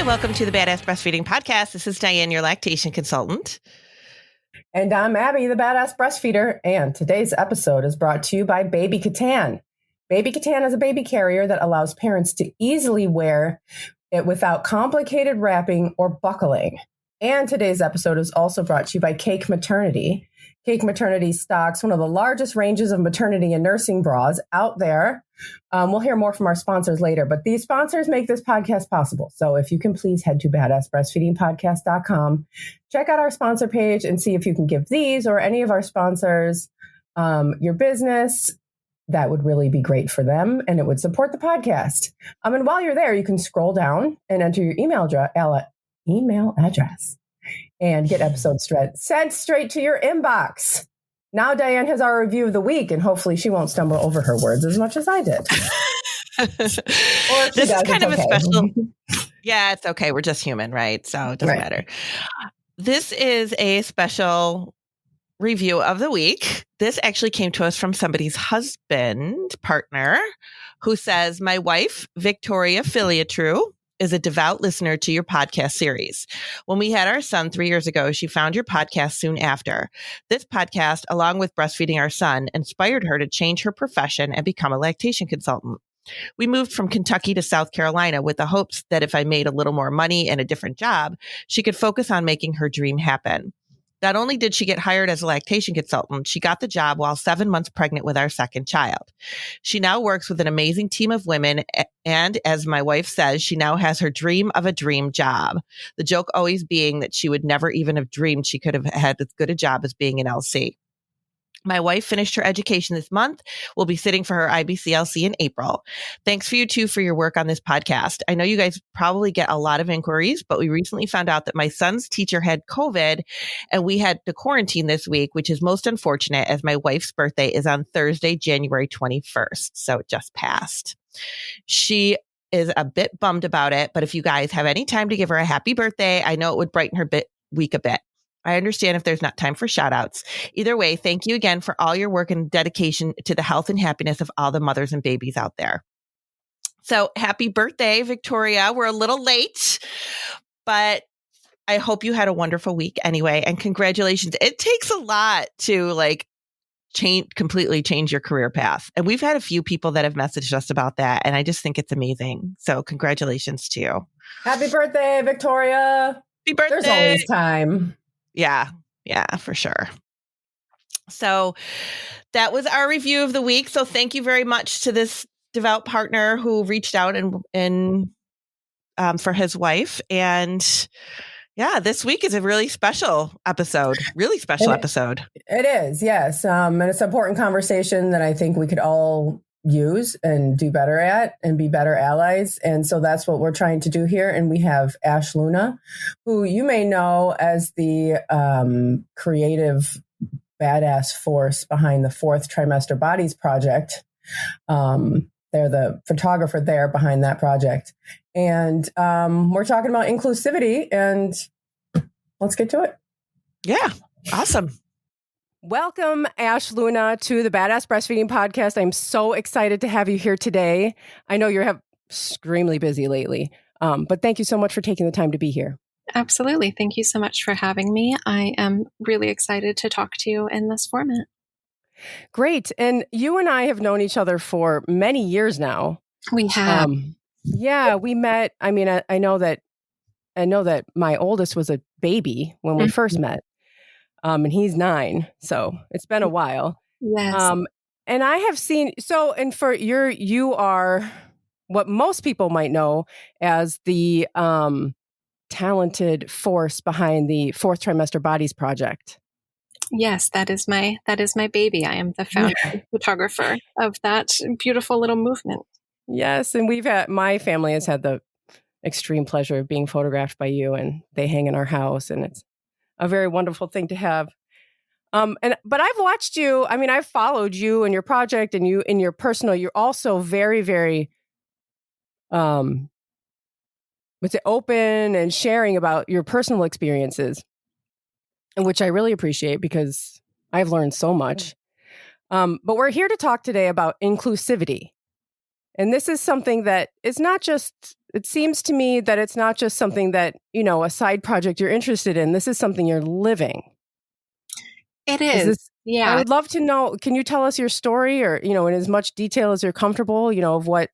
welcome to the Badass Breastfeeding Podcast. This is Dianne, your lactation consultant. And I'm Abby, the Badass Breastfeeder. And today's episode is brought to you by Baby Catan. Baby Catan is a baby carrier that allows parents to easily wear it without complicated wrapping or buckling. And today's episode is also brought to you by Cake Maternity. Cake Maternity stocks one of the largest ranges of maternity and nursing bras out there. We'll hear more from our sponsors later, but these sponsors make this podcast possible. So if you can please head to badassbreastfeedingpodcast.com, check out our sponsor page and see if you can give these or any of our sponsors your business. That would really be great for them and it would support the podcast. And while you're there, you can scroll down and enter your email address and get episodes sent straight to your inbox. Now Dianne has our review of the week, and hopefully she won't stumble over her words as much as I did. This is kind of a special. Yeah, it's okay. We're just human, right? So it doesn't matter. This is a special review of the week. This actually came to us from somebody's partner, who says, "My wife, Victoria Filiatru, is a devout listener to your podcast series. When we had our son 3 years ago, she found your podcast soon after. This podcast, along with breastfeeding our son, inspired her to change her profession and become a lactation consultant. We moved from Kentucky to South Carolina with the hopes that if I made a little more money and a different job, she could focus on making her dream happen. Not only did she get hired as a lactation consultant, she got the job while 7 months pregnant with our second child. She now works with an amazing team of women, and as my wife says, she now has her dream of a dream job. The joke always being that she would never even have dreamed she could have had as good a job as being an LC. My wife finished her education this month. We'll be sitting for her IBCLC in April. Thanks for you two for your work on this podcast. I know you guys probably get a lot of inquiries, but we recently found out that my son's teacher had COVID and we had to quarantine this week, which is most unfortunate as my wife's birthday is on Thursday, January 21st. So it just passed. She is a bit bummed about it, but if you guys have any time to give her a happy birthday, I know it would brighten her week a bit. I understand if there's not time for shout outs. Either way, thank you again for all your work and dedication to the health and happiness of all the mothers and babies out there." So happy birthday, Victoria. We're a little late, but I hope you had a wonderful week anyway. And congratulations. It takes a lot to completely change your career path. And we've had a few people that have messaged us about that. And I just think it's amazing. So congratulations to you. Happy birthday, Victoria. Happy birthday. There's always time. Yeah, for sure. So that was our review of the week. So thank you very much to this devout partner who reached out and for his wife. And yeah, this week is a really special episode. It is, yes. And it's an important conversation that I think we could all use and do better at and be better allies. And so that's what we're trying to do here. And we have Ash Luna, who you may know as the creative badass force behind the Fourth Trimester Bodies Project. They're the photographer there behind that project. And we're talking about inclusivity, and let's get to it. Yeah, awesome. Welcome, Ash Luna, to the Badass Breastfeeding Podcast. I'm so excited to have you here today. I know you're extremely busy lately, but thank you so much for taking the time to be here. Absolutely. Thank you so much for having me. I am really excited to talk to you in this format. Great. And you and I have known each other for many years now. We have. Yeah, we met. I mean, I know that my oldest was a baby when we first met. And he's 9, so it's been a while. Yes. And I have seen, you are what most people might know as the talented force behind the Fourth Trimester Bodies Project. Yes, that is my baby. I am the founder and photographer of that beautiful little movement. Yes, and my family has had the extreme pleasure of being photographed by you, and they hang in our house, and it's a very wonderful thing to have. But I've watched you. I mean, I've followed you and your project, and you in your personal. You're also very, very, open and sharing about your personal experiences, which I really appreciate because I've learned so much. But we're here to talk today about inclusivity. And this is something that is not just, it seems to me that it's not just something that, a side project you're interested in. This is something you're living. It is. Yeah. I would love to know, can you tell us your story or, in as much detail as you're comfortable, of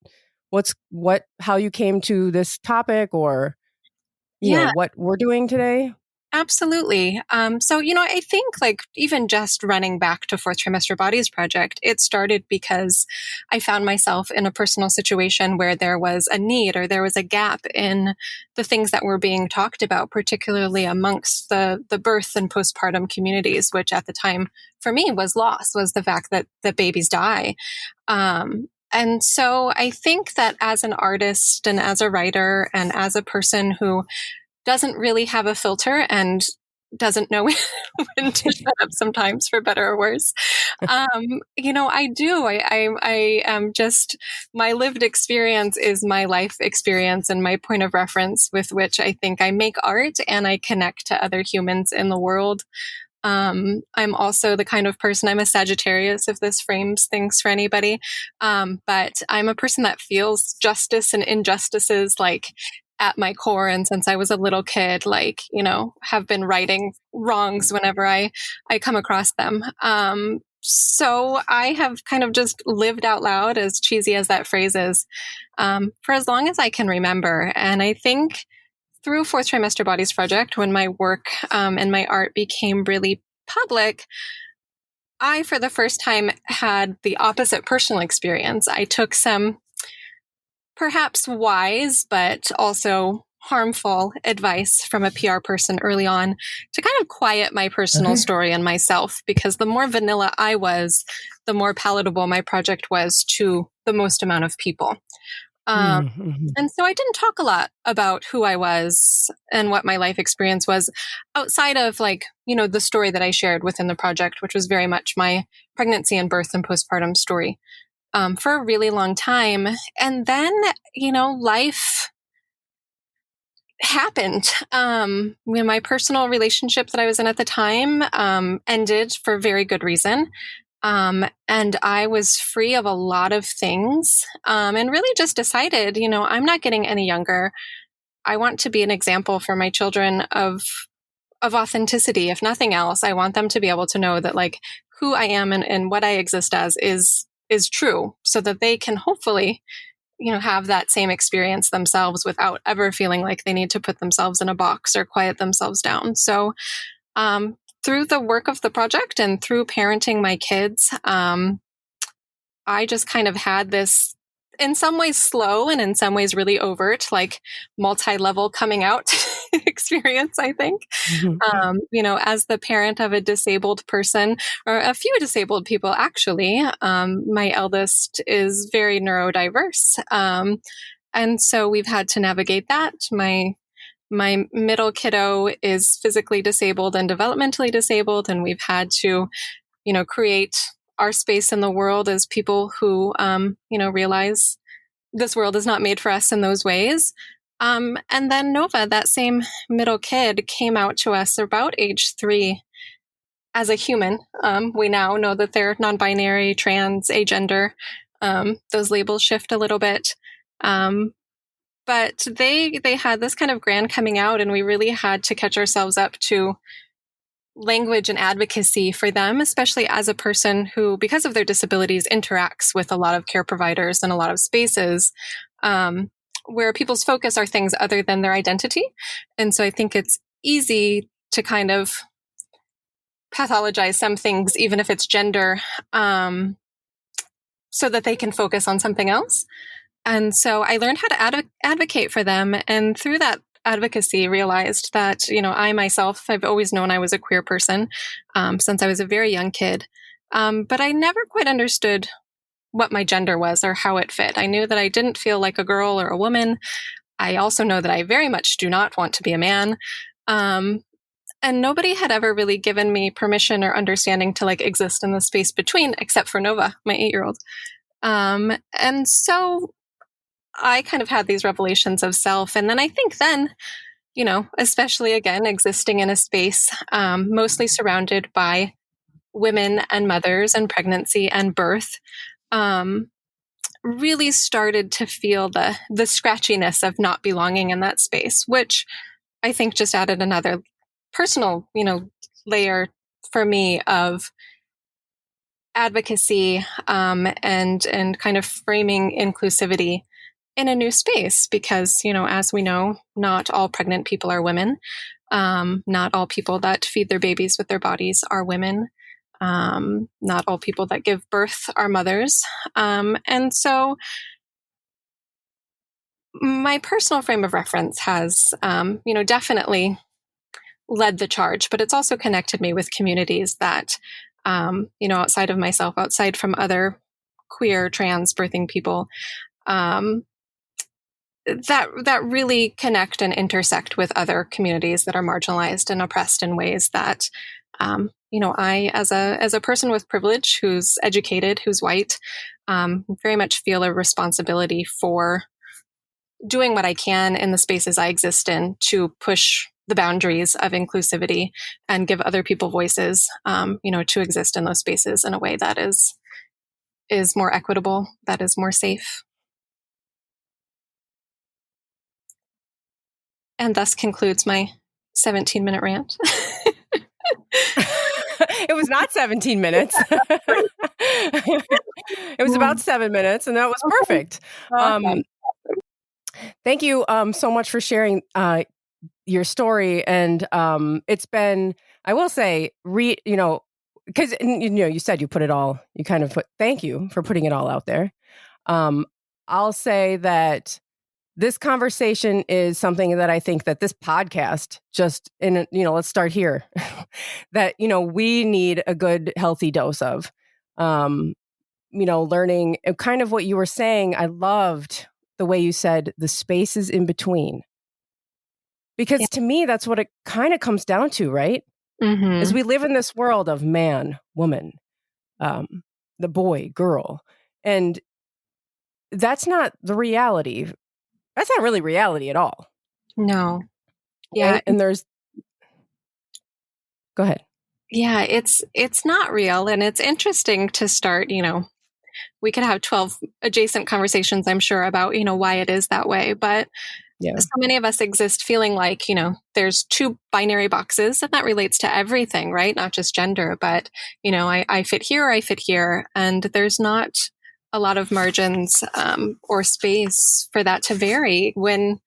how you came to this topic or, what we're doing today? Absolutely. So, I think even just running back to Fourth Trimester Bodies Project, it started because I found myself in a personal situation where there was a need or there was a gap in the things that were being talked about, particularly amongst the birth and postpartum communities, which at the time for me was the fact that babies die. And so I think that as an artist and as a writer and as a person who doesn't really have a filter and doesn't know when to shut up sometimes, for better or worse. I do. I am just, my lived experience is my life experience and my point of reference with which I think I make art and I connect to other humans in the world. I'm also the kind of person, I'm a Sagittarius, if this frames things for anybody. But I'm a person that feels justice and injustices at my core. And since I was a little kid, have been righting wrongs whenever I come across them. So I have kind of just lived out loud, as cheesy as that phrase is, for as long as I can remember. And I think through Fourth Trimester Bodies Project, when my work and my art became really public, I, for the first time, had the opposite personal experience. I took some perhaps wise, but also harmful advice from a PR person early on to kind of quiet my personal story and myself, because the more vanilla I was, the more palatable my project was to the most amount of people. And so I didn't talk a lot about who I was and what my life experience was outside of the story that I shared within the project, which was very much my pregnancy and birth and postpartum story. For a really long time. And then, life happened. My personal relationship that I was in at the time ended for very good reason. And I was free of a lot of things and really just decided, I'm not getting any younger. I want to be an example for my children of authenticity. If nothing else, I want them to be able to know that who I am and what I exist as is true, so that they can hopefully, have that same experience themselves without ever feeling like they need to put themselves in a box or quiet themselves down. So, through the work of the project and through parenting my kids, I just kind of had this, in some ways slow and in some ways really overt, multi-level coming out experience, I think. As the parent of a disabled person, or a few disabled people, actually, my eldest is very neurodiverse. And so we've had to navigate that. My middle kiddo is physically disabled and developmentally disabled, and we've had to, create our space in the world as people who, realize this world is not made for us in those ways. And then Nova, that same middle kid, came out to us about age 3 as a human. We now know that they're non-binary, trans, agender. Those labels shift a little bit. But they had this kind of grand coming out, and we really had to catch ourselves up to language and advocacy for them, especially as a person who, because of their disabilities, interacts with a lot of care providers and a lot of spaces where people's focus are things other than their identity. And so I think it's easy to kind of pathologize some things, even if it's gender, so that they can focus on something else. And so I learned how to advocate for them. And through that advocacy, realized that, I myself, I've always known I was a queer person since I was a very young kid. But I never quite understood what my gender was or how it fit. I knew that I didn't feel like a girl or a woman. I also know that I very much do not want to be a man. And nobody had ever really given me permission or understanding to exist in the space between, except for Nova, my 8-year-old. And so I kind of had these revelations of self. And then I think especially again, existing in a space mostly surrounded by women and mothers and pregnancy and birth, really started to feel the scratchiness of not belonging in that space, which I think just added another personal, layer for me of advocacy, and kind of framing inclusivity in a new space, because, as we know, not all pregnant people are women. Not all people that feed their babies with their bodies are women. Not all people that give birth are mothers. And so my personal frame of reference has, definitely led the charge, but it's also connected me with communities that, outside of myself, outside from other queer, trans birthing people, that really connect and intersect with other communities that are marginalized and oppressed in ways that, I, as a person with privilege, who's educated, who's white, very much feel a responsibility for doing what I can in the spaces I exist in to push the boundaries of inclusivity and give other people voices, to exist in those spaces in a way that is more equitable, that is more safe. And thus concludes my 17-minute rant. It was not 17 minutes. It was about 7 minutes, and that was perfect. Thank you so much for sharing your story. And it's been, I will say, because you said you put it all, thank you for putting it all out there. I'll say that this conversation is something that I think that this podcast let's start here, that, we need a good, healthy dose of, learning kind of what you were saying. I loved the way you said the spaces in between, because to me, that's what it kind of comes down to, right? Mm-hmm. Is we live in this world of man, woman, the boy, girl, and that's not the reality. That's not really reality at all. No. Yeah. Right? And go ahead. Yeah, it's not real. And it's interesting to start, we could have 12 adjacent conversations, I'm sure, about, why it is that way. But so many of us exist feeling like, there's two binary boxes, and that relates to everything, right? Not just gender, but, I fit here, I fit here. And there's not a lot of margins or space for that to vary when,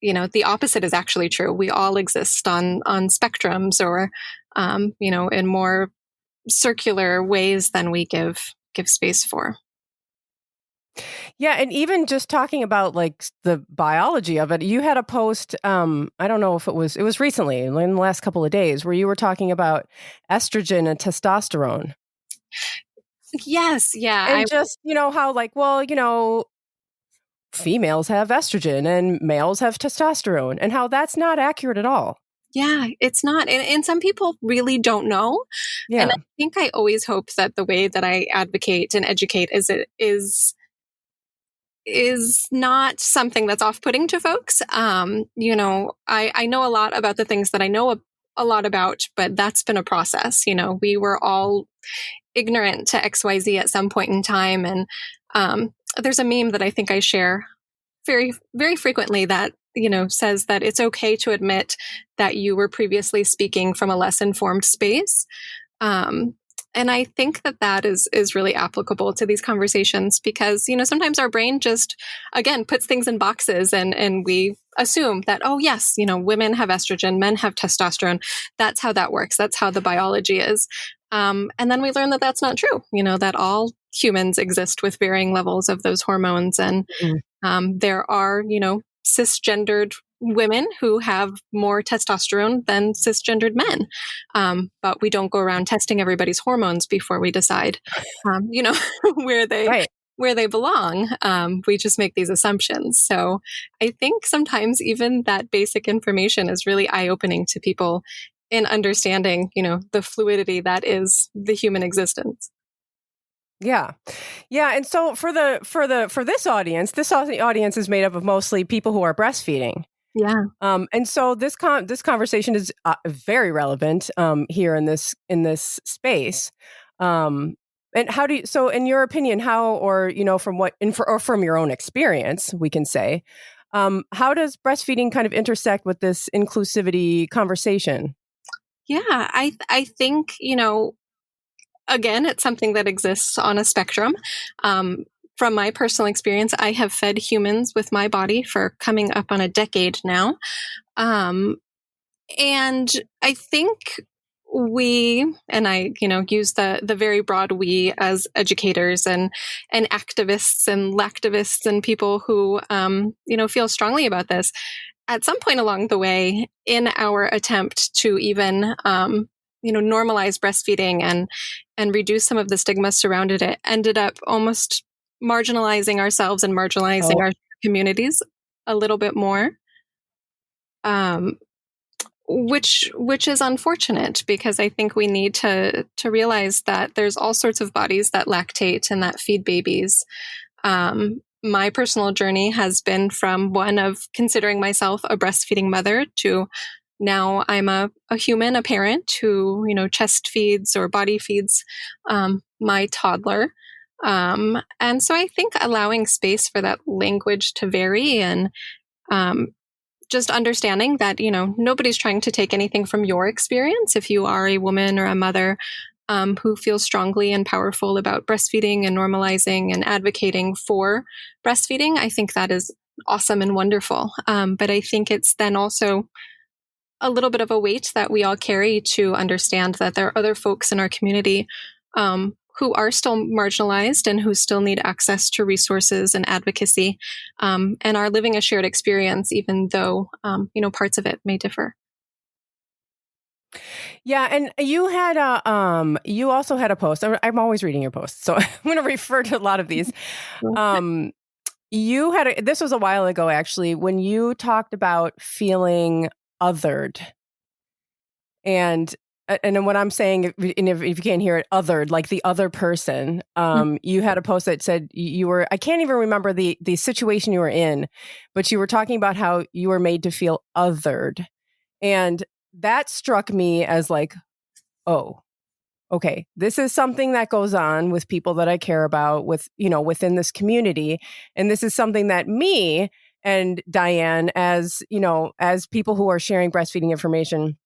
the opposite is actually true. We all exist on spectrums or, in more circular ways than we give space for. Yeah. And even just talking about like the biology of it, you had a post, I don't know if it was recently in the last couple of days, where you were talking about estrogen and testosterone. Yes. Yeah. And how like, well, females have estrogen and males have testosterone, and how that's not accurate at all. Yeah, it's not. And some people really don't know. Yeah. And I think I always hope that the way that I advocate and educate is not something that's off-putting to folks. I know a lot about the things that I know a lot about, but that's been a process. We were all ignorant to XYZ at some point in time. And there's a meme that I think I share very, very frequently that, says that it's okay to admit that you were previously speaking from a less informed space. And I think that is really applicable to these conversations because, sometimes our brain just, again, puts things in boxes and we assume that, oh, yes, women have estrogen, men have testosterone. That's how that works. That's how the biology is. And then we learn that that's not true, that all humans exist with varying levels of those hormones. And there are, cisgendered women who have more testosterone than cisgendered men. But we don't go around testing everybody's hormones before we decide, where they belong. We just make these assumptions. So I think sometimes even that basic information is really eye-opening to people in understanding, the fluidity that is the human existence. Yeah. Yeah. And so for this audience is made up of mostly people who are breastfeeding. Yeah. And so this conversation is very relevant here in this space. And how do you, so in your opinion, how, or, from what, or from your own experience, we can say, how does breastfeeding kind of intersect with this inclusivity conversation? Yeah, I think, again, it's something that exists on a spectrum. From my personal experience, I have fed humans with my body for coming up on a decade now. And I think I use the very broad we as educators and activists and lactivists and people who, feel strongly about this. At some point along the way, in our attempt to even, normalize breastfeeding and reduce some of the stigma surrounded it, ended up almost marginalizing ourselves and marginalizing our communities a little bit more. Which is unfortunate, because I think we need to realize that there's all sorts of bodies that lactate and that feed babies. My personal journey has been from one of considering myself a breastfeeding mother to now I'm a human, a parent who, chest feeds or body feeds my toddler. And so I think allowing space for that language to vary and just understanding that, nobody's trying to take anything from your experience. If you are a woman or a mother who feels strongly and powerful about breastfeeding and normalizing and advocating for breastfeeding, I think that is awesome and wonderful. But I think it's then also a little bit of a weight that we all carry to understand that there are other folks in our community who are still marginalized and who still need access to resources and advocacy, and are living a shared experience, even though, parts of it may differ. Yeah. And you you also had a post. I'm always reading your posts, so I'm going to refer to a lot of these. This was a while ago, actually, when you talked about feeling othered. And what I'm saying, if you can't hear it, othered, like the other person, you had a post that said I can't even remember the situation you were in, but you were talking about how you were made to feel othered. And that struck me as like, oh, okay, this is something that goes on with people that I care about within this community. And this is something that me and Dianne, as people who are sharing breastfeeding information,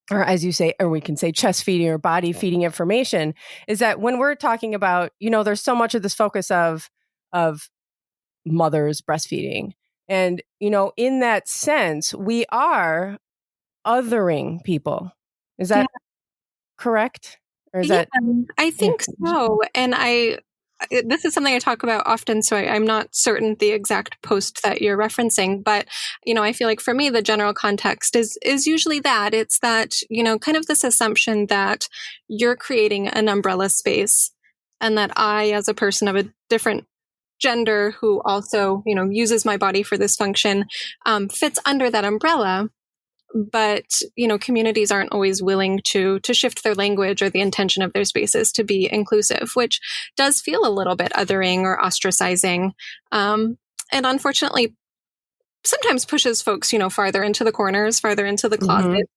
or as you say, or we can say chest feeding or body feeding information, is that when we're talking about, there's so much of this focus of mothers breastfeeding. And, in that sense, we are othering people. Is that correct? Or is that? I think so. And this is something I talk about often, so I'm not certain the exact post that you're referencing, but, I feel like for me, the general context is usually that it's that, kind of this assumption that you're creating an umbrella space, and that I, as a person of a different gender who also, uses my body for this function, fits under that umbrella. But, communities aren't always willing to shift their language or the intention of their spaces to be inclusive, which does feel a little bit othering or ostracizing. And unfortunately, sometimes pushes folks, farther into the corners, farther into the closet,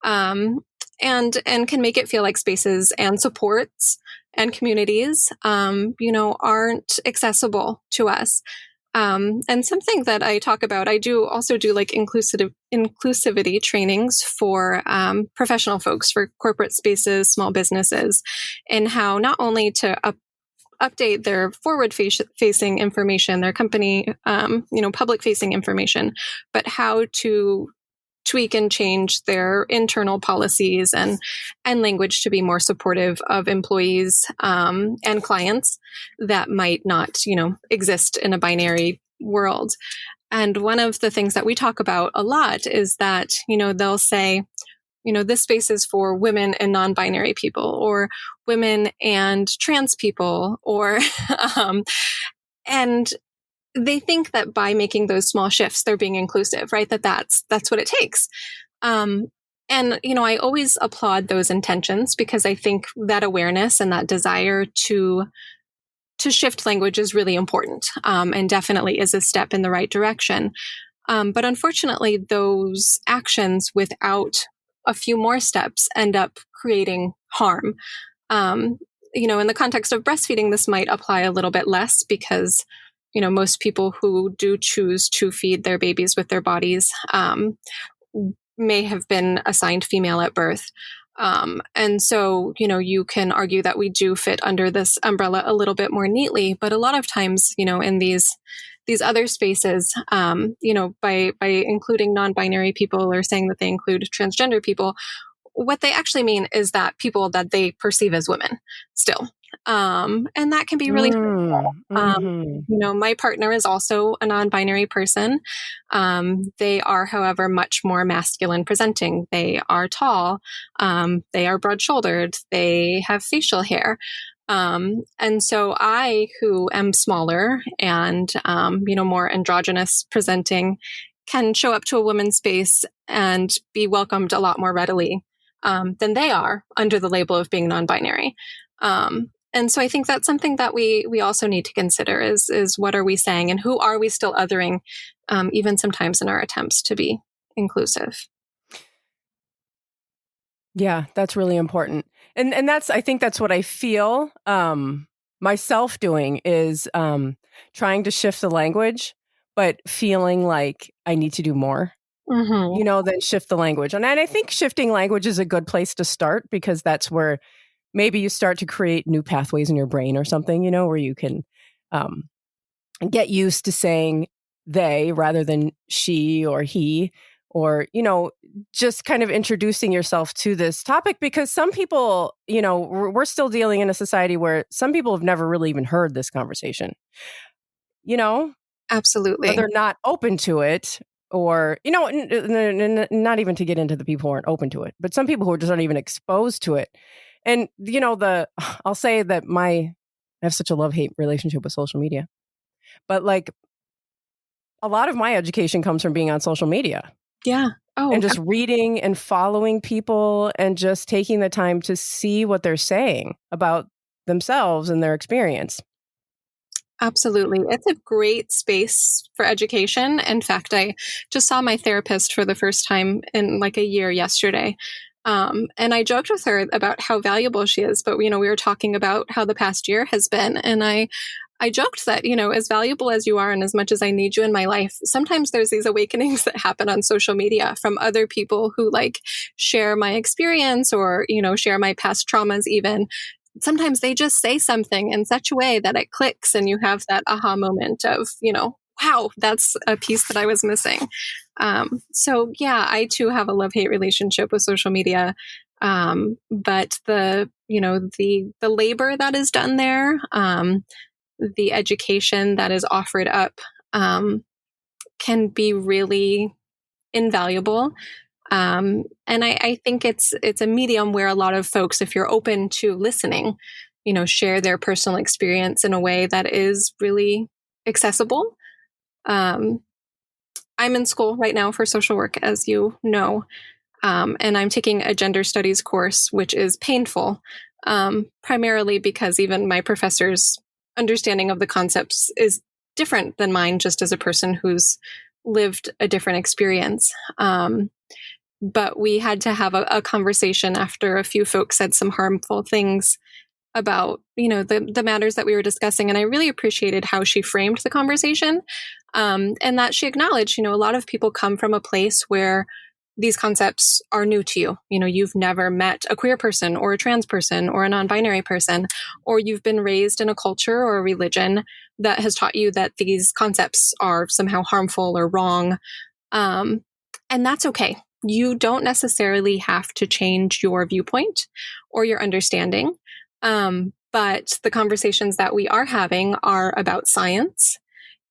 and can make it feel like spaces and supports and communities, aren't accessible to us. And something that I talk about, I do also do like inclusivity trainings for professional folks, for corporate spaces, small businesses, and how not only to update their forward-facing information, their company, public-facing information, but how to tweak and change their internal policies and language to be more supportive of employees and clients that might not, exist in a binary world. And one of the things that we talk about a lot is that, they'll say, this space is for women and non-binary people, or women and trans people, or, and they think that by making those small shifts, they're being inclusive, right? That's what it takes. And, I always applaud those intentions, because I think that awareness and that desire to shift language is really important, and definitely is a step in the right direction. But unfortunately, those actions without a few more steps end up creating harm. in the context of breastfeeding, this might apply a little bit less because, most people who do choose to feed their babies with their bodies may have been assigned female at birth. And so, you can argue that we do fit under this umbrella a little bit more neatly. But a lot of times, in these other spaces, by including non-binary people or saying that they include transgender people, what they actually mean is that people that they perceive as women still. And that can be really hurtful. My partner is also a non-binary person. They are, however, much more masculine presenting. They are tall. They are broad-shouldered. They have facial hair. And so I, who am smaller and, more androgynous presenting, can show up to a woman's space and be welcomed a lot more readily than they are under the label of being non-binary. And so I think that's something that we also need to consider is what are we saying and who are we still othering, even sometimes in our attempts to be inclusive. Yeah, that's really important. And I think that's what I feel myself doing is trying to shift the language, but feeling like I need to do more, than shift the language. And I think shifting language is a good place to start because that's where maybe you start to create new pathways in your brain or something, where you can get used to saying they rather than she or he, or, just kind of introducing yourself to this topic because some people, we're still dealing in a society where some people have never really even heard this conversation, Absolutely. Or they're not open to it. Or, not even to get into the people who aren't open to it, but some people who are just not even exposed to it. And, I'll say that I have such a love-hate relationship with social media, but like a lot of my education comes from being on social media. Yeah. Oh, and just reading and following people and just taking the time to see what they're saying about themselves and their experience. Absolutely. It's a great space for education. In fact, I just saw my therapist for the first time in like a year yesterday. And I joked with her about how valuable she is. But, we were talking about how the past year has been. And I joked that, as valuable as you are and as much as I need you in my life, sometimes there's these awakenings that happen on social media from other people who like share my experience or, share my past traumas even. Sometimes they just say something in such a way that it clicks and you have that aha moment of, wow, that's a piece that I was missing. So yeah, I too have a love-hate relationship with social media. But the labor that is done there, the education that is offered up, can be really invaluable. And I think it's a medium where a lot of folks, if you're open to listening, share their personal experience in a way that is really accessible. I'm in school right now for social work, as you know, and I'm taking a gender studies course, which is painful, primarily because even my professor's understanding of the concepts is different than mine, just as a person who's lived a different experience. But we had to have a conversation after a few folks said some harmful things about, the matters that we were discussing. And I really appreciated how she framed the conversation, and that she acknowledged, a lot of people come from a place where these concepts are new to you. You've never met a queer person or a trans person or a non-binary person, or you've been raised in a culture or a religion that has taught you that these concepts are somehow harmful or wrong. And that's okay. You don't necessarily have to change your viewpoint or your understanding. But the conversations that we are having are about science,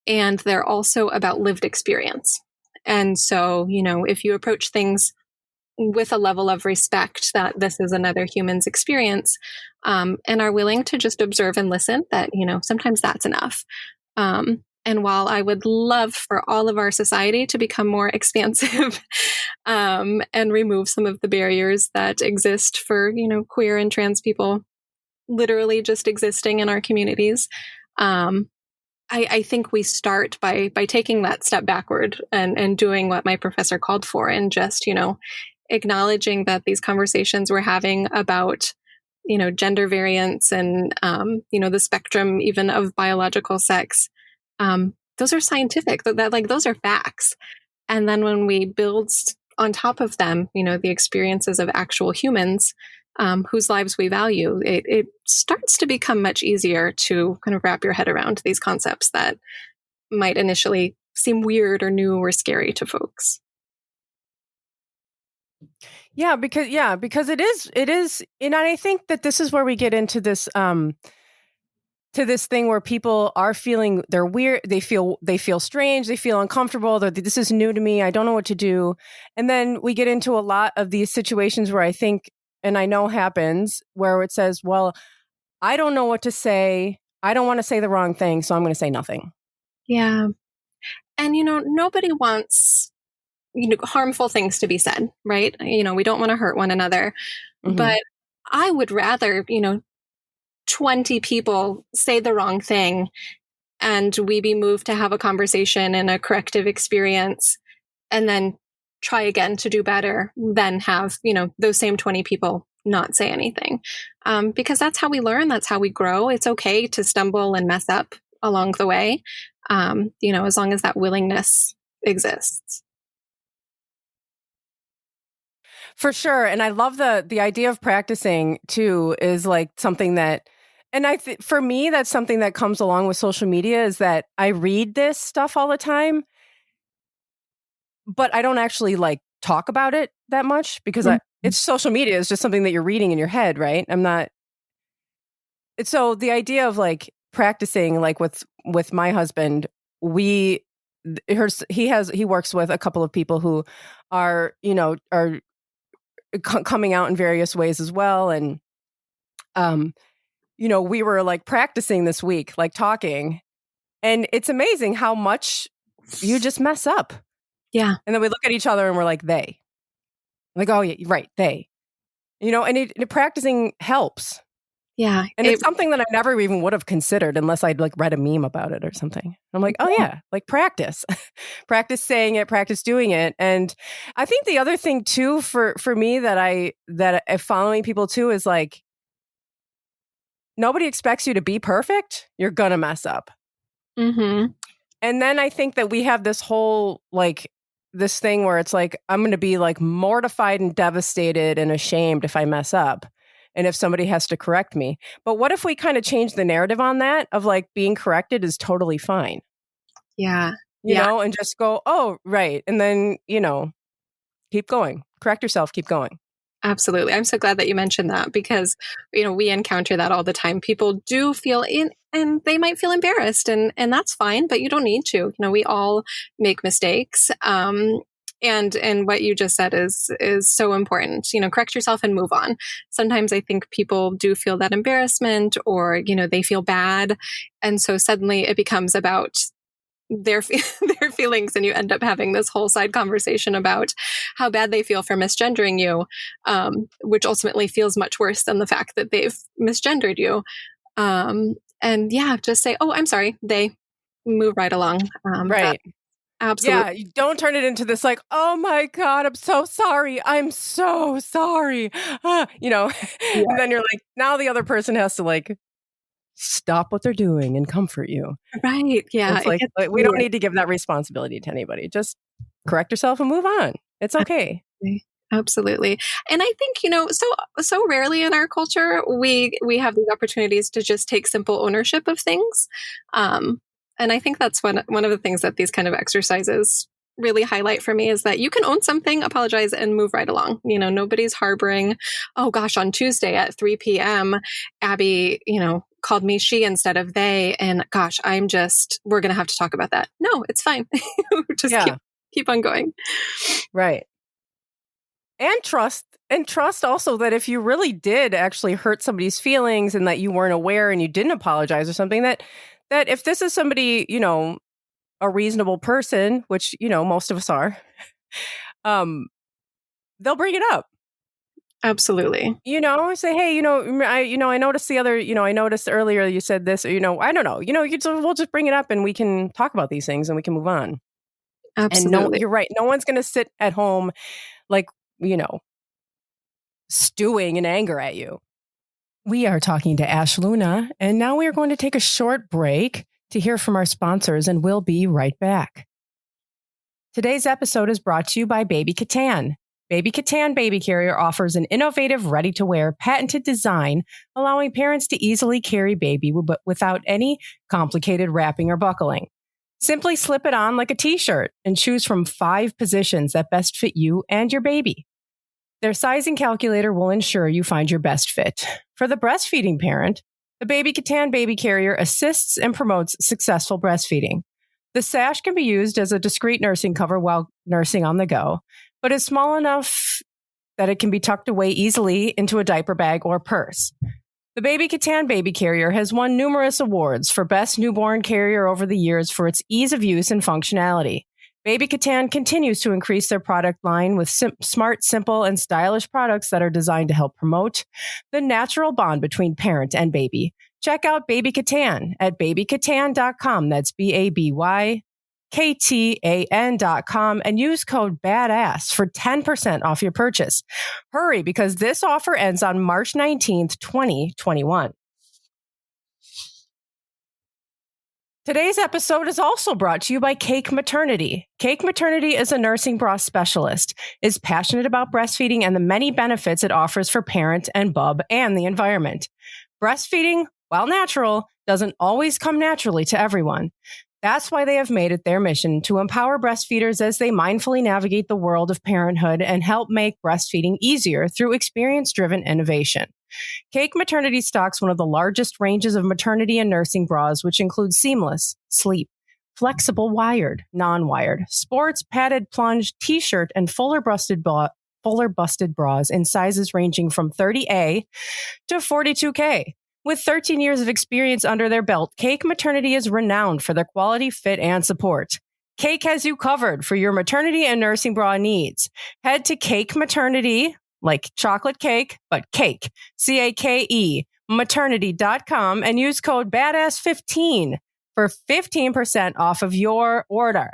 and they're also about lived experience. And so, if you approach things with a level of respect that this is another human's experience, and are willing to just observe and listen, that, sometimes that's enough. And while I would love for all of our society to become more expansive, and remove some of the barriers that exist for, queer and trans people literally just existing in our communities, I think we start by taking that step backward and doing what my professor called for, and just, acknowledging that these conversations we're having about, gender variance and, the spectrum even of biological sex. Those are scientific, those are facts. And then when we build on top of them, the experiences of actual humans, whose lives we value, it starts to become much easier to kind of wrap your head around these concepts that might initially seem weird or new or scary to folks. Yeah, because it is, and I think that this is where we get into this, to this thing where people are feeling they're weird, they feel strange, they feel uncomfortable, this is new to me, I don't know what to do. And then we get into a lot of these situations where I think, and I know happens, where it says, well, I don't know what to say, I don't want to say the wrong thing, so I'm going to say nothing. Yeah. And, nobody wants, harmful things to be said, right? We don't want to hurt one another. Mm-hmm. But I would rather, 20 people say the wrong thing and we be moved to have a conversation and a corrective experience and then try again to do better than have, those same 20 people not say anything. Because that's how we learn. That's how we grow. It's okay to stumble and mess up along the way, as long as that willingness exists. For sure. And I love the idea of practicing too, is like something that, and for me, that's something that comes along with social media, is that I read this stuff all the time, but I don't actually like talk about it that much because it's social media is just something that you're reading in your head, right? So the idea of like practicing, like with my husband, he works with a couple of people who are coming out in various ways as well. And, we were like practicing this week, like talking, and it's amazing how much you just mess up. Yeah. And then we look at each other and we're like, they. Like, oh, yeah, right, they. And practicing helps. Yeah. And it's something that I never even would have considered unless I'd like read a meme about it or something. I'm like, oh yeah, like practice. Practice saying it, practice doing it. And I think the other thing too for me that I following people too is like, nobody expects you to be perfect. You're going to mess up. Mm-hmm. And then I think that we have this whole like this thing where it's like, I'm going to be like mortified and devastated and ashamed if I mess up and if somebody has to correct me. But what if we kind of change the narrative on that of like being corrected is totally fine? Yeah. You know, and just go, oh, right. And then, keep going. Correct yourself. Keep going. Absolutely. I'm so glad that you mentioned that because, we encounter that all the time. People do feel and they might feel embarrassed and that's fine, but you don't need to. We all make mistakes. And what you just said is so important. Correct yourself and move on. Sometimes I think people do feel that embarrassment or, they feel bad. And so suddenly it becomes about their feelings, and you end up having this whole side conversation about how bad they feel for misgendering you, which ultimately feels much worse than the fact that they've misgendered you. And yeah, just say, "Oh, I'm sorry." They move right along. Right. Absolutely. Yeah, you don't turn it into this like, "Oh my God, I'm so sorry. I'm so sorry." Yeah. And then you're like, now the other person has to like stop what they're doing and comfort you. Right. Yeah. It's like, we don't need to give that responsibility to anybody. Just correct yourself and move on. It's okay. Absolutely. And I think, so rarely in our culture, we have these opportunities to just take simple ownership of things. And I think that's one of the things that these kind of exercises really highlight for me is that you can own something, apologize, and move right along. Nobody's harboring, oh gosh, on Tuesday at 3 p.m., Abby, called me she instead of they. And gosh, we're going to have to talk about that. No, it's fine. Just keep on going. Right. And trust also that if you really did actually hurt somebody's feelings and that you weren't aware and you didn't apologize or something, that if this is somebody, a reasonable person, which, most of us are, they'll bring it up. Absolutely. Say, hey, I noticed I noticed earlier you said this, or, I don't know, we'll just bring it up and we can talk about these things and we can move on. Absolutely. And no, you're right. No one's going to sit at home, like, stewing in anger at you. We are talking to Ash Luna, and now we are going to take a short break to hear from our sponsors, and we'll be right back. Today's episode is brought to you by Baby Catan. Baby Catan Baby Carrier offers an innovative, ready-to-wear, patented design, allowing parents to easily carry baby without any complicated wrapping or buckling. Simply slip it on like a t-shirt and choose from 5 positions that best fit you and your baby. Their sizing calculator will ensure you find your best fit. For the breastfeeding parent, the Baby Catan Baby Carrier assists and promotes successful breastfeeding. The sash can be used as a discreet nursing cover while nursing on the go, but is small enough that it can be tucked away easily into a diaper bag or purse. The Baby Catan Baby Carrier has won numerous awards for Best Newborn Carrier over the years for its ease of use and functionality. Baby Catan continues to increase their product line with smart, simple, and stylish products that are designed to help promote the natural bond between parent and baby. Check out Baby Catan at babycatan.com. That's BABYKTAN.com and use code BADASS for 10% off your purchase. Hurry, because this offer ends on March 19th, 2021. Today's episode is also brought to you by Cake Maternity. Cake Maternity is a nursing bra specialist, is passionate about breastfeeding and the many benefits it offers for parent and bub and the environment. Breastfeeding, while natural, doesn't always come naturally to everyone. That's why they have made it their mission to empower breastfeeders as they mindfully navigate the world of parenthood and help make breastfeeding easier through experience-driven innovation. Cake Maternity stocks one of the largest ranges of maternity and nursing bras, which include seamless, sleep, flexible wired, non-wired, sports, padded, plunge, t-shirt, and fuller busted bras in sizes ranging from 30A to 42K. With 13 years of experience under their belt, Cake Maternity is renowned for their quality, fit, and support. Cake has you covered for your maternity and nursing bra needs. Head to Cake Maternity, like chocolate cake, but cake, CAKE, maternity.com, and use code BADASS15 for 15% off of your order.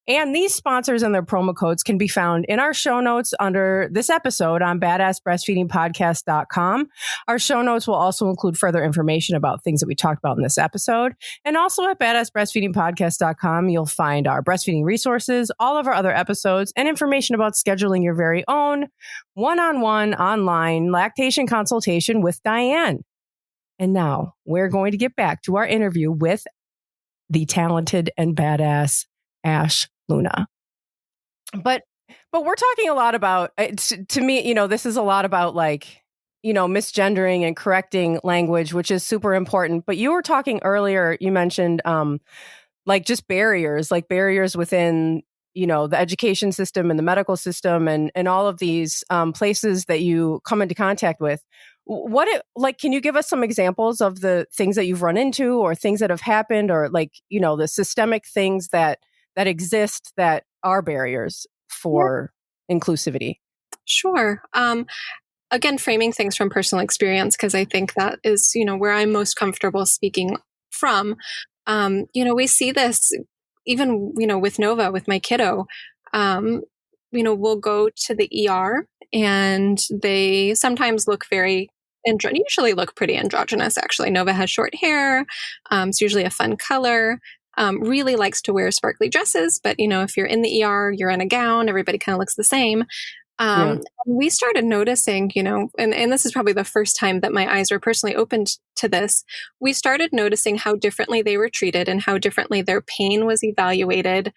And these sponsors and their promo codes can be found in our show notes under this episode on badassbreastfeedingpodcast.com. Our show notes will also include further information about things that we talked about in this episode. And also at badassbreastfeedingpodcast.com, you'll find our breastfeeding resources, all of our other episodes, and information about scheduling your very own one-on-one online lactation consultation with Dianne. And now we're going to get back to our interview with the talented and badass Ash Luna. But we're talking a lot about, to me, this is a lot about misgendering and correcting language, which is super important. But you were talking earlier, you mentioned just barriers within, the education system and the medical system and all of these places that you come into contact with. Can you give us some examples of the things that you've run into or things that have happened or the systemic things that exist that are barriers for inclusivity? Sure. Again, framing things from personal experience, because I think that is, where I'm most comfortable speaking from. We see this even, with Nova, with my kiddo. We'll go to the ER and they sometimes look usually look pretty androgynous, actually. Nova has short hair. It's usually a fun color. Really likes to wear sparkly dresses. But, if you're in the ER, you're in a gown, everybody kind of looks the same. We started noticing, and this is probably the first time that my eyes were personally opened to this. We started noticing how differently they were treated and how differently their pain was evaluated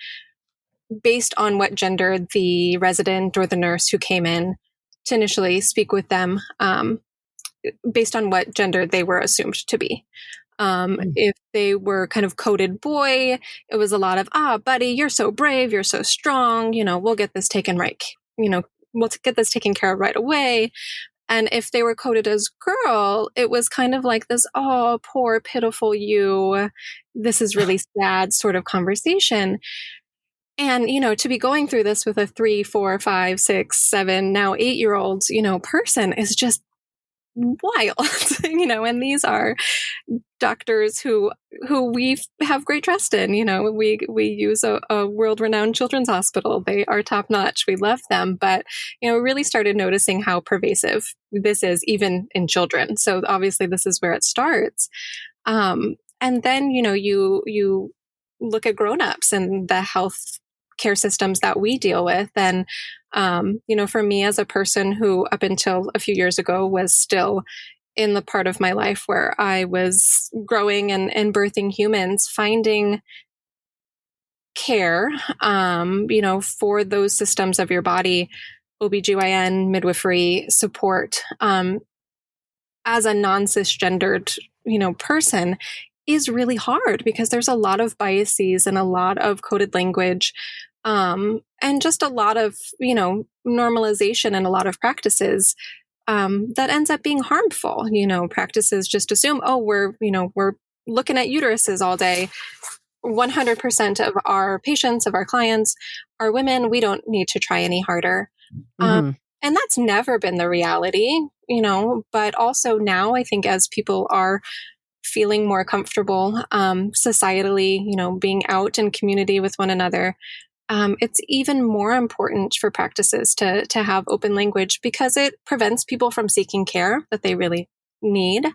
based on what gender the resident or the nurse who came in to initially speak with them, based on what gender they were assumed to be. If they were kind of coded boy, it was a lot of, buddy, you're so brave, you're so strong, we'll get this taken we'll get this taken care of right away. And if they were coded as girl, it was kind of like this, oh, poor, pitiful you, this is really sad sort of conversation. And, to be going through this with a 3, 4, 5, 6, 7, now 8-year-old, person is just wild, and these are doctors who we have great trust in. We use a world-renowned children's hospital. They are top-notch. We love them, but we really started noticing how pervasive this is even in children. So obviously this is where it starts. And then you look at grown-ups and the health care systems that we deal with. And for me as a person who up until a few years ago was still in the part of my life where I was growing and birthing humans, finding care, for those systems of your body, OBGYN, midwifery support, as a non-cisgendered, person is really hard because there's a lot of biases and a lot of coded language, and just a lot of, normalization and a lot of practices that ends up being harmful. Practices just assume, we're looking at uteruses all day. 100% of our patients, of our clients are women. We don't need to try any harder. And that's never been the reality, but also now I think as people are feeling more comfortable, societally, being out in community with one another, it's even more important for practices to have open language because it prevents people from seeking care that they really need.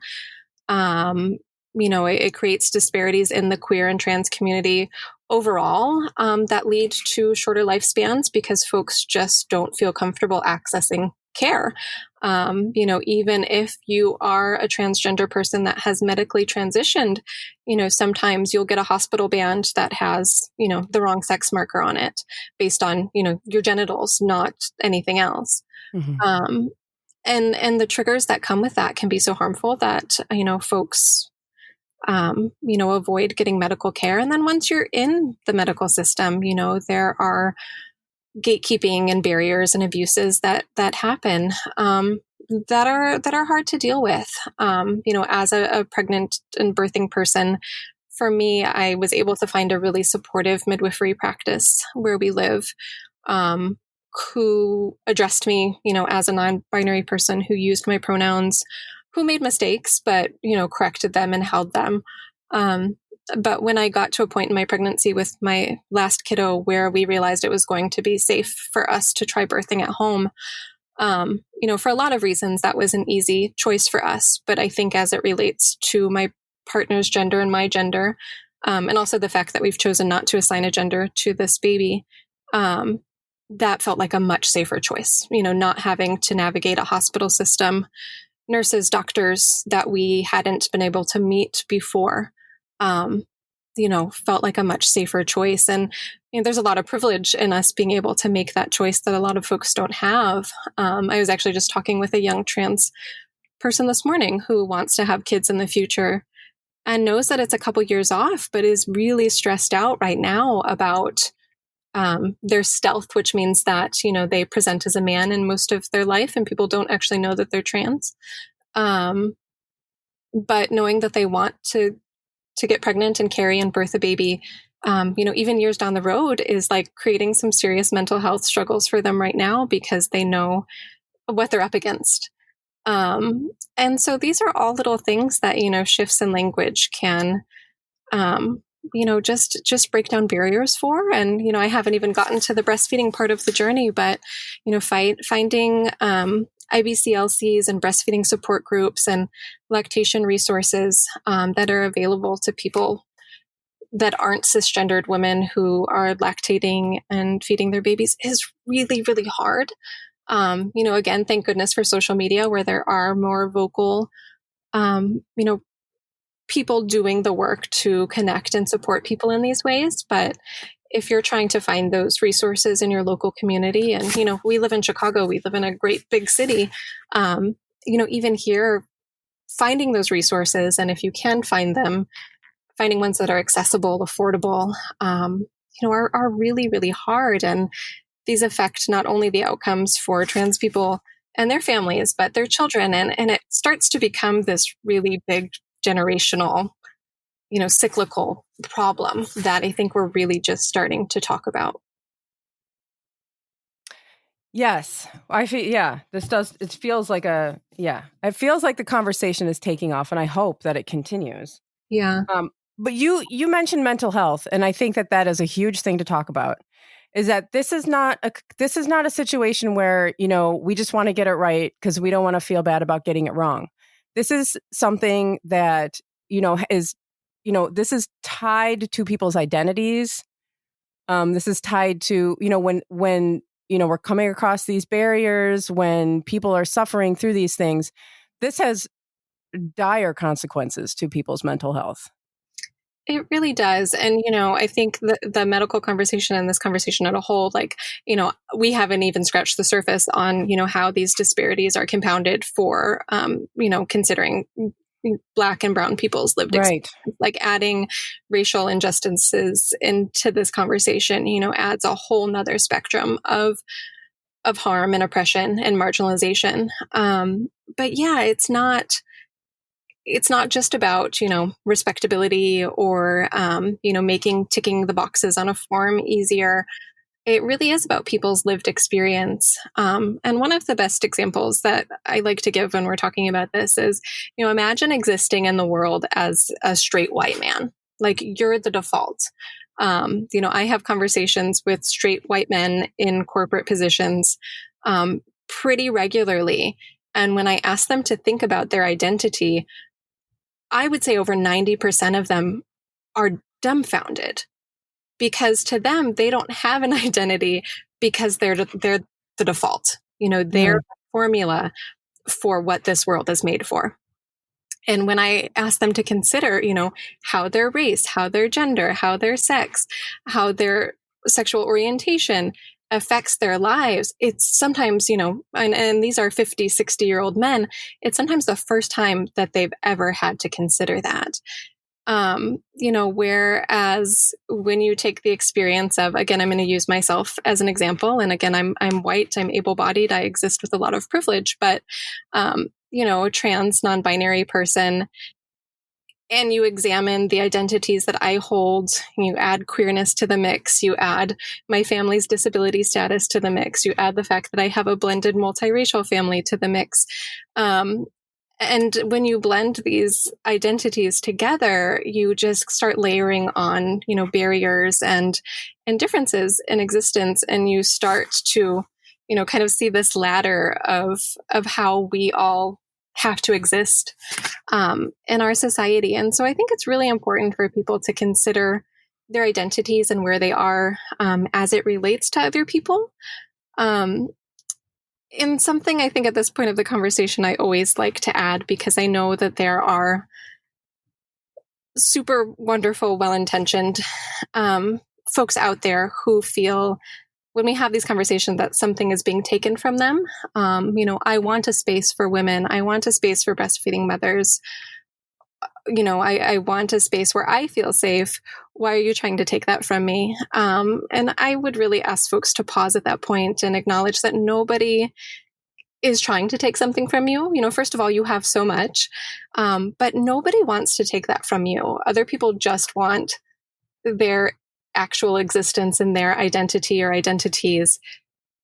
It creates disparities in the queer and trans community overall that lead to shorter lifespans because folks just don't feel comfortable accessing care. Even if you are a transgender person that has medically transitioned, sometimes you'll get a hospital band that has, the wrong sex marker on it based on, your genitals, not anything else. And the triggers that come with that can be so harmful that, folks, avoid getting medical care. And then once you're in the medical system, there are gatekeeping and barriers and abuses that happen that are hard to deal with. As a pregnant and birthing person, for me, I was able to find a really supportive midwifery practice where we live, who addressed me, as a non-binary person who used my pronouns, who made mistakes, but, corrected them and held them. But when I got to a point in my pregnancy with my last kiddo where we realized it was going to be safe for us to try birthing at home, for a lot of reasons, that was an easy choice for us. But I think as it relates to my partner's gender and my gender, and also the fact that we've chosen not to assign a gender to this baby, that felt like a much safer choice, not having to navigate a hospital system, nurses, doctors that we hadn't been able to meet before, felt like a much safer choice. And there's a lot of privilege in us being able to make that choice that a lot of folks don't have. I was actually just talking with a young trans person this morning who wants to have kids in the future and knows that it's a couple years off, but is really stressed out right now about their stealth, which means that, they present as a man in most of their life and people don't actually know that they're trans. But knowing that they want to get pregnant and carry and birth a baby, even years down the road is like creating some serious mental health struggles for them right now because they know what they're up against. And so these are all little things that, shifts in language can, just break down barriers for. And, I haven't even gotten to the breastfeeding part of the journey, but, finding IBCLCs and breastfeeding support groups and lactation resources that are available to people that aren't cisgendered women who are lactating and feeding their babies is really, really hard. Again, thank goodness for social media where there are more vocal, people doing the work to connect and support people in these ways. But if you're trying to find those resources in your local community, and, we live in Chicago, we live in a great big city, even here, finding those resources, and if you can find them, finding ones that are accessible, affordable, are really, really hard. And these affect not only the outcomes for trans people and their families, but their children. And it starts to become this really big generational, cyclical problem that I think we're really just starting to talk about. Yes, I feel. Yeah, it feels like it feels like the conversation is taking off, and I hope that it continues. Yeah. But you mentioned mental health, and I think that is a huge thing to talk about. Is that this is not a situation where we just want to get it right because we don't want to feel bad about getting it wrong. This is something that is this is tied to people's identities. This is tied to when we're coming across these barriers, when people are suffering through these things. This has dire consequences to people's mental health. It really does. And, I think the medical conversation and this conversation as a whole, we haven't even scratched the surface on, how these disparities are compounded for, considering Black and brown people's lived experience. Like adding racial injustices into this conversation, adds a whole nother spectrum of harm and oppression and marginalization. But yeah, it's not just about, respectability or, ticking the boxes on a form easier. It really is about people's lived experience. And one of the best examples that I like to give when we're talking about this is, imagine existing in the world as a straight white man. Like you're the default. I have conversations with straight white men in corporate positions pretty regularly. And when I ask them to think about their identity, I would say over 90% of them are dumbfounded because to them, they don't have an identity because they're the default. They're the formula for what this world is made for. And when I ask them to consider, how their race, how their gender, how their sex, how their sexual orientation affects their lives, it's sometimes, and these are 50, 60-year-old men, it's sometimes the first time that they've ever had to consider that. Whereas when you take the experience of, again, I'm going to use myself as an example. And again, I'm white, I'm able-bodied, I exist with a lot of privilege, but, a trans, non-binary person, and you examine the identities that I hold, you add queerness to the mix, you add my family's disability status to the mix, you add the fact that I have a blended multiracial family to the mix. And when you blend these identities together, you just start layering on, barriers and differences in existence. And you start to, kind of see this ladder of how we all have to exist in our society. And so I think it's really important for people to consider their identities and where they are as it relates to other people. And something I think at this point of the conversation, I always like to add, because I know that there are super wonderful, well-intentioned folks out there who feel when we have these conversations that something is being taken from them. I want a space for women. I want a space for breastfeeding mothers. I want a space where I feel safe. Why are you trying to take that from me? And I would really ask folks to pause at that point and acknowledge that nobody is trying to take something from you. First of all, you have so much, but nobody wants to take that from you. Other people just want their actual existence and their identity or identities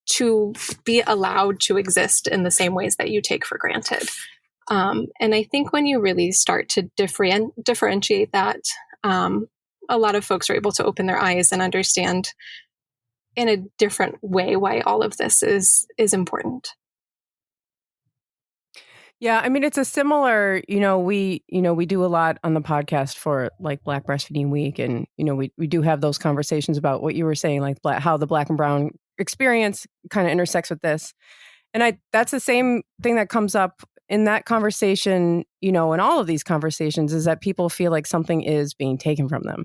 to be allowed to exist in the same ways that you take for granted. And I think when you really start to differentiate that, a lot of folks are able to open their eyes and understand in a different way why all of this is important. Yeah, I mean, it's a similar, we do a lot on the podcast for like Black Breastfeeding Week. And, we do have those conversations about what you were saying, like how the Black and brown experience kind of intersects with this. And that's the same thing that comes up in that conversation, in all of these conversations, is that people feel like something is being taken from them.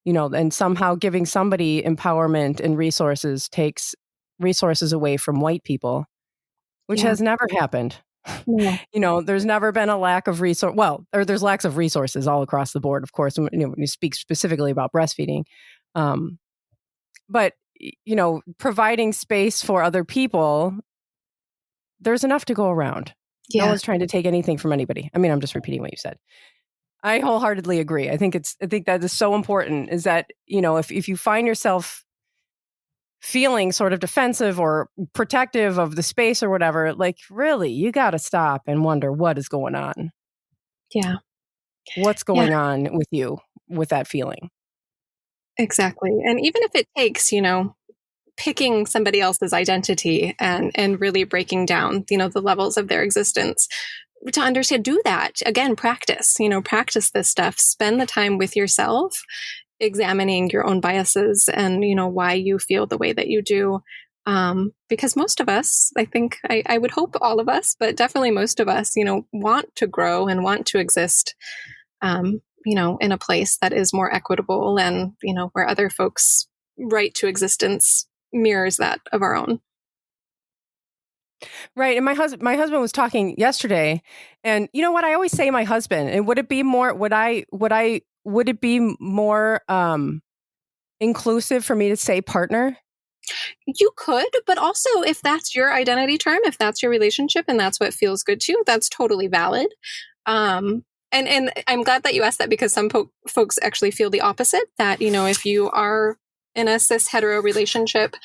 And somehow giving somebody empowerment and resources takes resources away from white people, which has never happened. Yeah. There's never been a lack of resource. Well, there's lacks of resources all across the board, of course, when you speak specifically about breastfeeding. But, providing space for other people, there's enough to go around. Yeah. No one's trying to take anything from anybody. I mean, I'm just repeating what you said. I wholeheartedly agree. I think that is so important, is that, if you find yourself feeling sort of defensive or protective of the space or whatever, like, really, you got to stop and wonder what is going on. Yeah. What's going on with you with that feeling? Exactly. And even if it takes, picking somebody else's identity and really breaking down, the levels of their existence to understand, do that. Again, practice this stuff. Spend the time with yourself, examining your own biases and, why you feel the way that you do. Because most of us, I think, I would hope all of us, but definitely most of us, want to grow and want to exist, in a place that is more equitable and, where other folks' right to existence mirrors that of our own. Right. And my husband was talking yesterday, and you know what? I always say my husband, and would it be more inclusive for me to say partner? You could, but also if that's your identity term, if that's your relationship and that's what feels good to you, that's totally valid. And I'm glad that you asked that, because some folks actually feel the opposite, that, if you are in a cis hetero relationship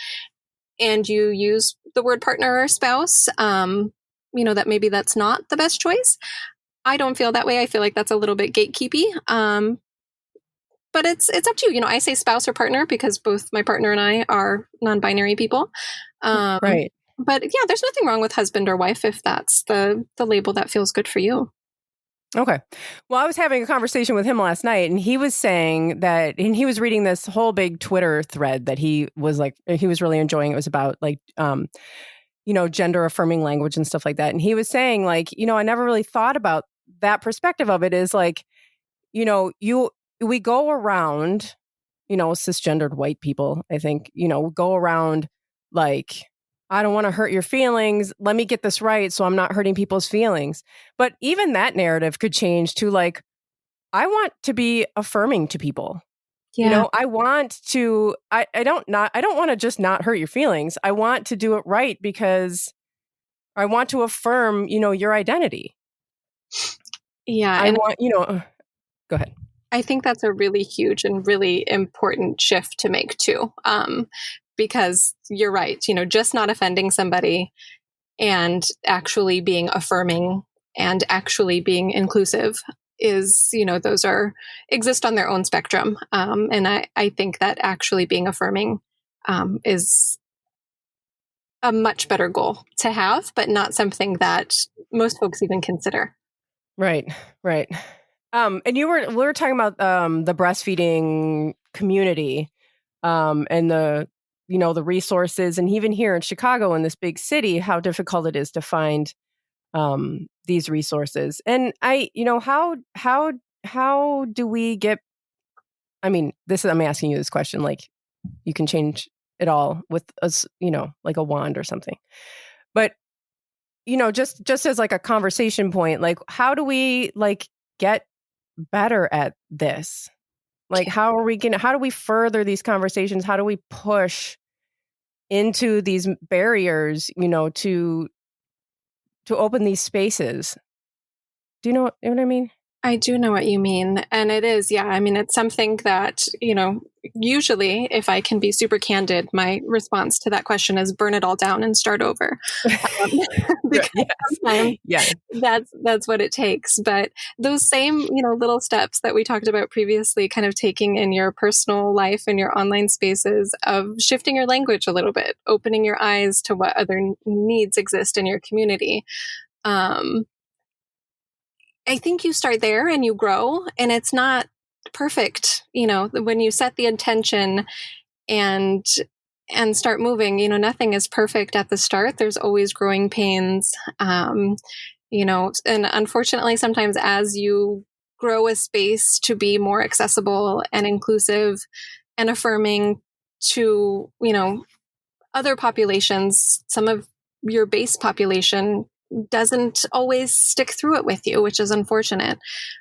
and you use the word partner or spouse, that maybe that's not the best choice. I don't feel that way. I feel like that's a little bit gatekeepy. But it's up to you. I say spouse or partner because both my partner and I are non-binary people. Right. But yeah, there's nothing wrong with husband or wife if that's the label that feels good for you. Okay. Well, I was having a conversation with him last night, and he was saying that, and he was reading this whole big Twitter thread that he was really enjoying. It was about gender affirming language and stuff like that. And he was saying, like, I never really thought about that perspective of it, is like, we go around, cisgendered white people, I think, go around like, I don't want to hurt your feelings. Let me get this right so I'm not hurting people's feelings. But even that narrative could change to like, I want to be affirming to people. Yeah. I want to, I don't want to just not hurt your feelings. I want to do it right because I want to affirm, your identity. Yeah. Go ahead. I think that's a really huge and really important shift to make too. Because you're right, just not offending somebody and actually being affirming and actually being inclusive is, those exist on their own spectrum. And I think that actually being affirming is a much better goal to have, but not something that most folks even consider. Right. And we were talking about the breastfeeding community and the resources, and even here in Chicago, in this big city, how difficult it is to find these resources. And how do we get? I mean, I'm asking you this question, like you can change it all with us, like a wand or something. But just as like a conversation point, like how do we like get better at this? Like, how do we further these conversations? How do we push into these barriers, to open these spaces? Do you know what I mean? I do know what you mean. And it is, yeah. I mean, it's something that, usually if I can be super candid, my response to that question is burn it all down and start over. Because sometimes that's what it takes. But those same, little steps that we talked about previously, kind of taking in your personal life and your online spaces, of shifting your language a little bit, opening your eyes to what other needs exist in your community. I think you start there and you grow, and it's not perfect. When you set the intention and start moving, nothing is perfect at the start. There's always growing pains. And unfortunately, sometimes as you grow a space to be more accessible and inclusive and affirming to, other populations, some of your base population doesn't always stick through it with you, which is unfortunate.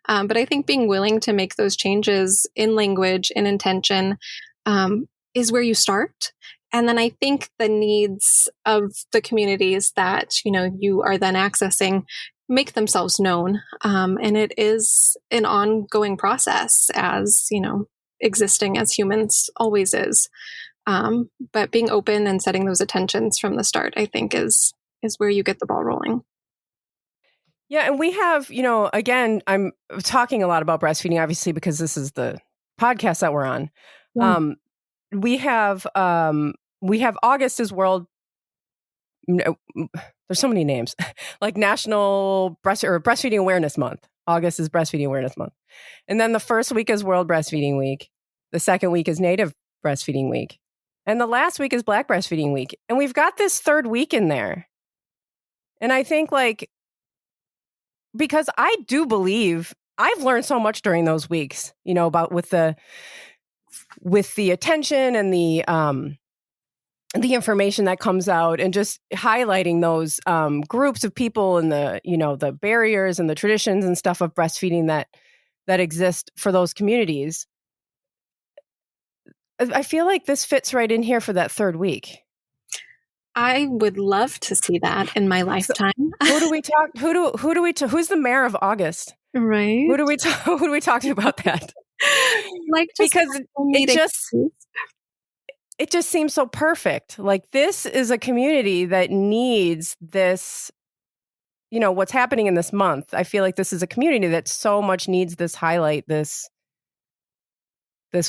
But I think being willing to make those changes in language, in intention, is where you start. And then I think the needs of the communities that, you are then accessing make themselves known. And it is an ongoing process, as, existing as humans always is. But being open and setting those intentions from the start, I think is where you get the ball rolling. Yeah. And we have, again, I'm talking a lot about breastfeeding, obviously, because this is the podcast that we're on. Yeah. We have August is there's so many names, like National Breastfeeding Awareness Month. August is Breastfeeding Awareness Month. And then the first week is World Breastfeeding Week. The second week is Native Breastfeeding Week. And the last week is Black Breastfeeding Week. And we've got this third week in there. And I think because I do believe I've learned so much during those weeks, about with the attention and the information that comes out, and just highlighting those groups of people and the barriers and the traditions and stuff of breastfeeding that exist for those communities. I feel like this fits right in here for that third week. I would love to see that in my lifetime. So, who's the mayor of August? Right. Who do we talking about that? Because it just seems so perfect. Like, this is a community that needs this, what's happening in this month. I feel like this is a community that so much needs this highlight, this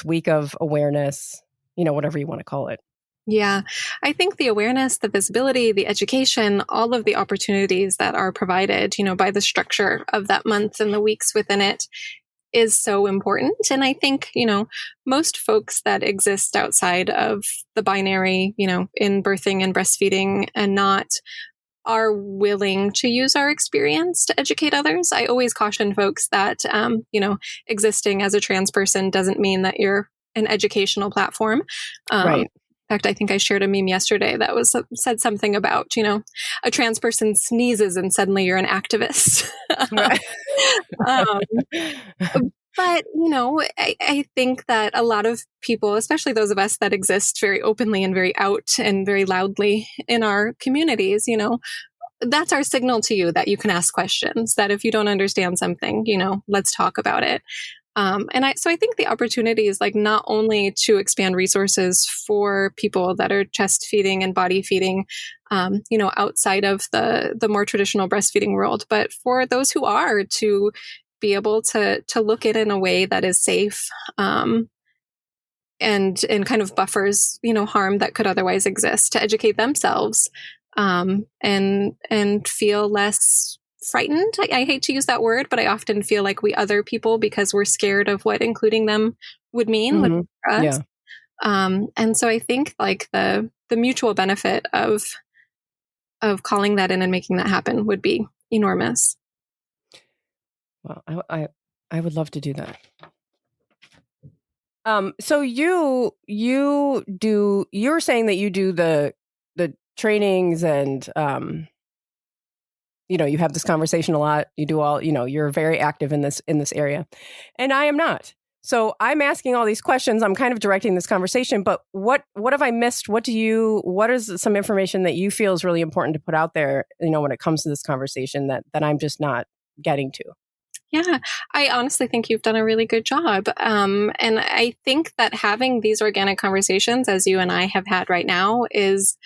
week of awareness, whatever you want to call it. Yeah, I think the awareness, the visibility, the education, all of the opportunities that are provided, by the structure of that month and the weeks within it is so important. And I think, most folks that exist outside of the binary, in birthing and breastfeeding and not, are willing to use our experience to educate others. I always caution folks that, existing as a trans person doesn't mean that you're an educational platform. Right. In fact, I think I shared a meme yesterday that said something about, a trans person sneezes and suddenly you're an activist. Right. But, I think that a lot of people, especially those of us that exist very openly and very out and very loudly in our communities, that's our signal to you that you can ask questions, that if you don't understand something, let's talk about it. So I think the opportunity is not only to expand resources for people that are chest feeding and body feeding, outside of the more traditional breastfeeding world, but for those who are, to be able to look at it in a way that is safe, and kind of buffers, harm that could otherwise exist, to educate themselves, and feel less frightened. I hate to use that word, but I often feel like we other people because we're scared of what including them would mean for us. Yeah. And so I think the mutual benefit of calling that in and making that happen would be enormous. Well, I would love to do that. So you're saying that you do the trainings and you have this conversation a lot. You do all, you're very active in this area, and I am not. So I'm asking all these questions. I'm kind of directing this conversation, but what have I missed? What is some information that you feel is really important to put out there, when it comes to this conversation that I'm just not getting to? Yeah, I honestly think you've done a really good job. And I think that having these organic conversations, as you and I have had right now, is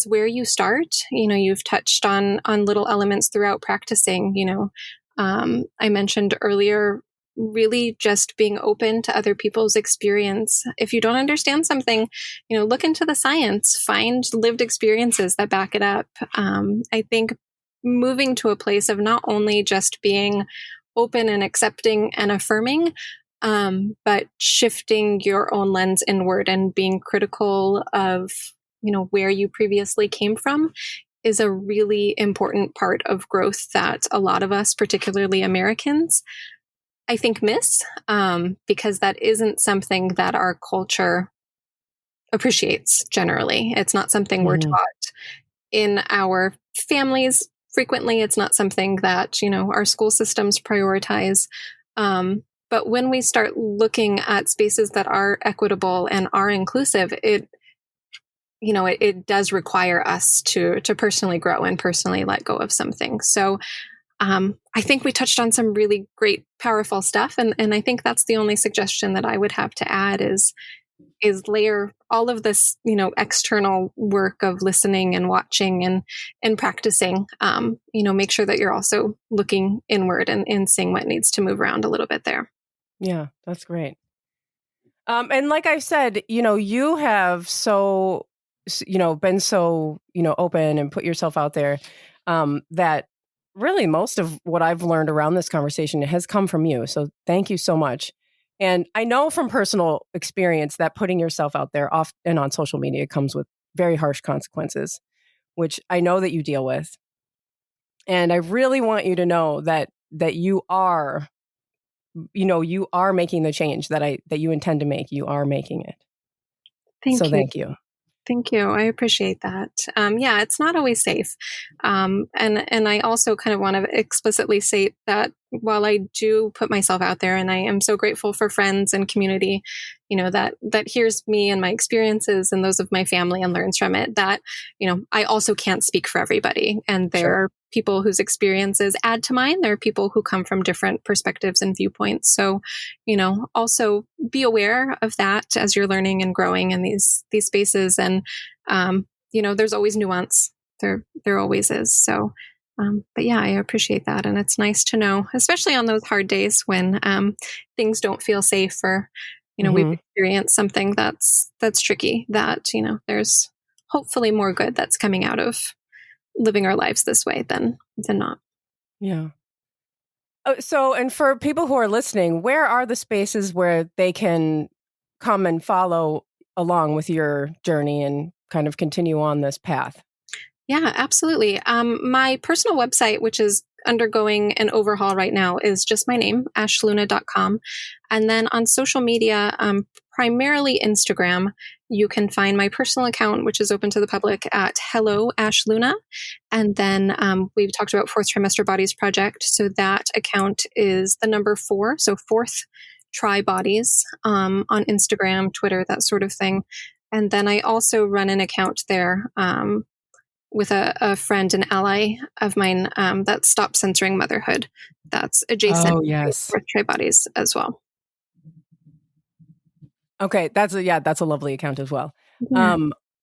where you start. You've touched on little elements throughout practicing. I mentioned earlier, really just being open to other people's experience. If you don't understand something, look into the science, find lived experiences that back it up. I think moving to a place of not only just being open and accepting and affirming, but shifting your own lens inward and being critical of, where you previously came from, is a really important part of growth that a lot of us, particularly Americans, I think miss, because that isn't something that our culture appreciates generally. It's not something we're taught in our families. Frequently, it's not something that, our school systems prioritize. But when we start looking at spaces that are equitable and are inclusive, it does require us to personally grow and personally let go of something. So I think we touched on some really great, powerful stuff. And I think that's the only suggestion that I would have to add is is layer all of this, external work of listening and watching and practicing, make sure that you're also looking inward and seeing what needs to move around a little bit there. Yeah, that's great. And like I said, you have been so, open and put yourself out there, that really most of what I've learned around this conversation has come from you. So thank you so much. And I know from personal experience that putting yourself out there often on social media comes with very harsh consequences, which I know that you deal with. And I really want you to know that you are, you are making the change that you intend to make. You are making it. Thank you. Thank you. I appreciate that. Yeah, it's not always safe. And I also kind of want to explicitly state that while I do put myself out there, and I am so grateful for friends and community, that hears me and my experiences and those of my family and learns from it, that, I also can't speak for everybody. And there are people whose experiences add to mine. There are people who come from different perspectives and viewpoints. So, also be aware of that as you're learning and growing in these spaces. And, there's always nuance. There always is. So, but yeah, I appreciate that. And it's nice to know, especially on those hard days when things don't feel safe, or, we've experienced something that's tricky, that, there's hopefully more good that's coming out of living our lives this way than not. Yeah. So, and for people who are listening, where are the spaces where they can come and follow along with your journey and kind of continue on this path? Yeah, absolutely. My personal website, which is undergoing an overhaul right now, is just my name, ashluna.com. And then on social media, primarily Instagram, you can find my personal account, which is open to the public, at Hello Ash Luna. And then we've talked about Fourth Trimester Bodies Project. So that account is the number 4. So Fourth Try Bodies on Instagram, Twitter, that sort of thing. And then I also run an account there with a friend and ally of mine that Stop Censoring Motherhood. That's adjacent to Fourth Try Bodies as well. Okay, that's a lovely account as well. Yeah.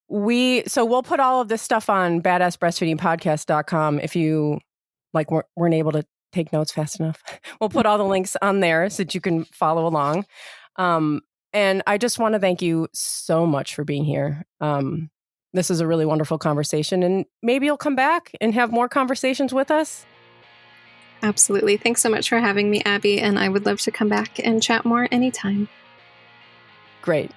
We'll put all of this stuff on badassbreastfeedingpodcast.com. If you weren't able to take notes fast enough, we'll put all the links on there so that you can follow along. And I just want to thank you so much for being here. This is a really wonderful conversation, and maybe you'll come back and have more conversations with us. Absolutely. Thanks so much for having me, Abby. And I would love to come back and chat more anytime. Great.